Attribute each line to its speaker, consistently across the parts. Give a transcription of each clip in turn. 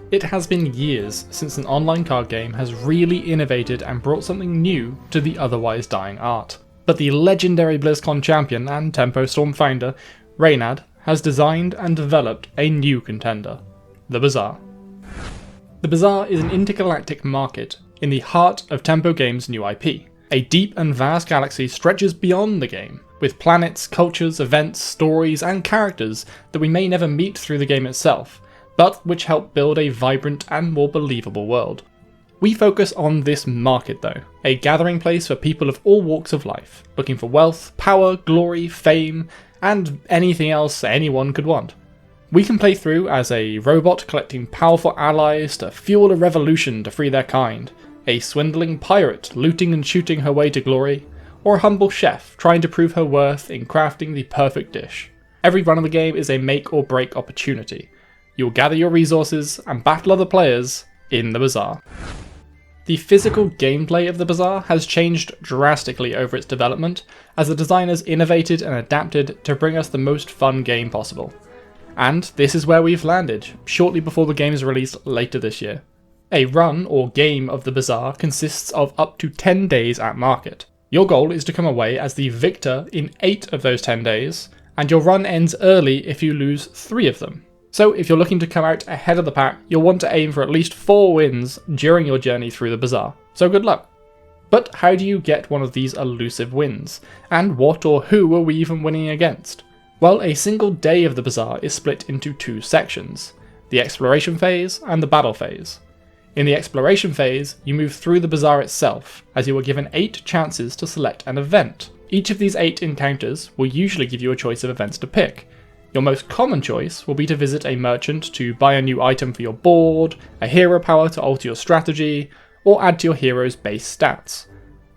Speaker 1: It has been years since an online card game has really innovated and brought something new to the otherwise dying art. But the legendary BlizzCon champion and Tempo Storm founder, Reynad, has designed and developed a new contender, the Bazaar. The Bazaar is an intergalactic market in the heart of Tempo Games' new IP. A deep and vast galaxy stretches beyond the game, with planets, cultures, events, stories, and characters that we may never meet through the game itself, but which help build a vibrant and more believable world. We focus on this market though, a gathering place for people of all walks of life, looking for wealth, power, glory, fame, and anything else anyone could want. We can play through as a robot collecting powerful allies to fuel a revolution to free their kind, a swindling pirate looting and shooting her way to glory, or a humble chef trying to prove her worth in crafting the perfect dish. Every run of the game is a make or break opportunity. You'll gather your resources and battle other players in the Bazaar. The physical gameplay of the Bazaar has changed drastically over its development, as the designers innovated and adapted to bring us the most fun game possible. And this is where we've landed, shortly before the game is released later this year. A run or game of the Bazaar consists of up to 10 days at market. Your goal is to come away as the victor in 8 of those 10 days, and your run ends early if you lose 3 of them. So if you're looking to come out ahead of the pack, you'll want to aim for at least 4 wins during your journey through the Bazaar, so good luck. But how do you get one of these elusive wins? And what or who are we even winning against? Well, a single day of the Bazaar is split into 2 sections, the exploration phase and the battle phase. In the exploration phase, you move through the Bazaar itself, as you are given 8 chances to select an event. Each of these 8 encounters will usually give you a choice of events to pick. Your most common choice will be to visit a merchant to buy a new item for your board, a hero power to alter your strategy, or add to your hero's base stats.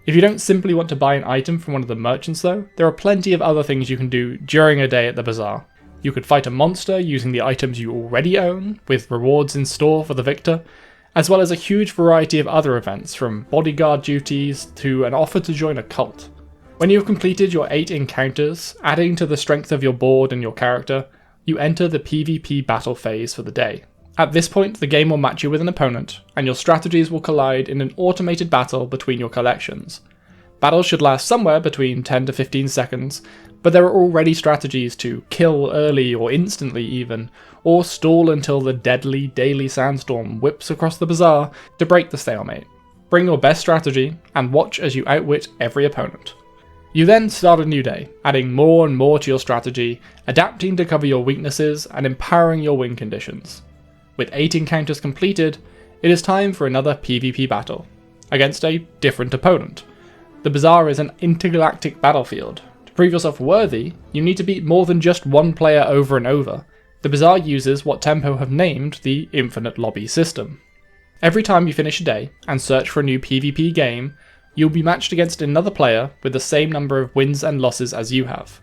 Speaker 1: If you don't simply want to buy an item from one of the merchants though, there are plenty of other things you can do during a day at the Bazaar. You could fight a monster using the items you already own, with rewards in store for the victor, as well as a huge variety of other events, from bodyguard duties to an offer to join a cult. When you have completed your 8 encounters, adding to the strength of your board and your character, you enter the PvP battle phase for the day. At this point, the game will match you with an opponent, and your strategies will collide in an automated battle between your collections. Battles should last somewhere between 10 to 15 seconds, but there are already strategies to kill early or instantly even, or stall until the deadly daily sandstorm whips across the Bazaar to break the stalemate. Bring your best strategy, and watch as you outwit every opponent. You then start a new day, adding more and more to your strategy, adapting to cover your weaknesses, and empowering your win conditions. With 8 encounters completed, it is time for another PvP battle, against a different opponent. The Bazaar is an intergalactic battlefield. To prove yourself worthy, you need to beat more than just one player over and over. The Bazaar uses what Tempo have named the infinite lobby system. Every time you finish a day and search for a new PvP game, you'll be matched against another player with the same number of wins and losses as you have.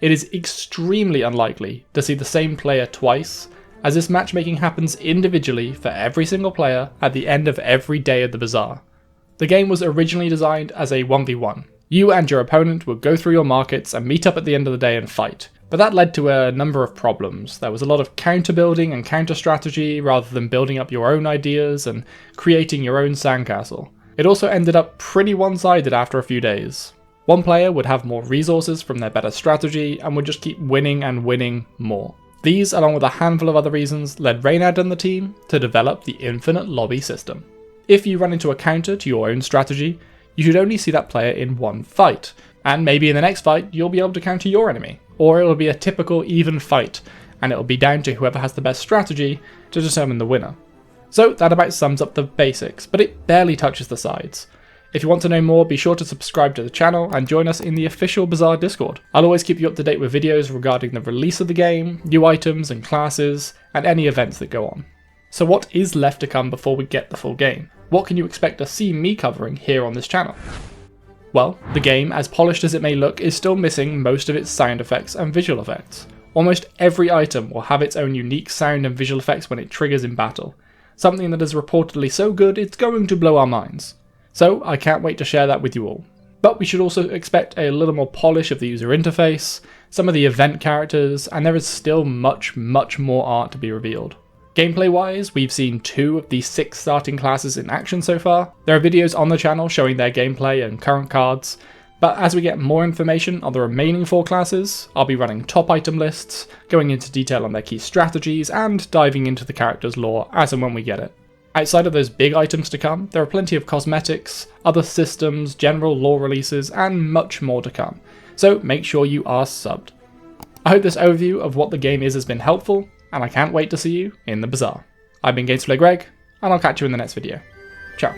Speaker 1: It is extremely unlikely to see the same player twice, as this matchmaking happens individually for every single player at the end of every day of the Bazaar. The game was originally designed as a 1v1. You and your opponent would go through your markets and meet up at the end of the day and fight, but that led to a number of problems. There was a lot of counter building and counter strategy rather than building up your own ideas and creating your own sandcastle. It also ended up pretty one-sided after a few days. One player would have more resources from their better strategy and would just keep winning and winning more. These, along with a handful of other reasons, led Reynad and the team to develop the infinite lobby system. If you run into a counter to your own strategy, you should only see that player in one fight, and maybe in the next fight you'll be able to counter your enemy. Or it'll be a typical even fight, and it'll be down to whoever has the best strategy to determine the winner. So that about sums up the basics, but it barely touches the sides. If you want to know more, be sure to subscribe to the channel and join us in the official Bazaar Discord. I'll always keep you up to date with videos regarding the release of the game, new items and classes, and any events that go on. So what is left to come before we get the full game? What can you expect to see me covering here on this channel? Well, the game, as polished as it may look, is still missing most of its sound effects and visual effects. Almost every item will have its own unique sound and visual effects when it triggers in battle. Something that is reportedly so good it's going to blow our minds. So I can't wait to share that with you all. But we should also expect a little more polish of the user interface, some of the event characters, and there is still much more art to be revealed. Gameplay wise, we've seen 2 of the 6 starting classes in action so far. There are videos on the channel showing their gameplay and current cards, but as we get more information on the remaining 4 classes, I'll be running top item lists, going into detail on their key strategies, and diving into the character's lore as and when we get it. Outside of those big items to come, there are plenty of cosmetics, other systems, general lore releases, and much more to come, so make sure you are subbed. I hope this overview of what the game is has been helpful, and I can't wait to see you in the Bazaar. I've been Gamesplay Greg, and I'll catch you in the next video. Ciao.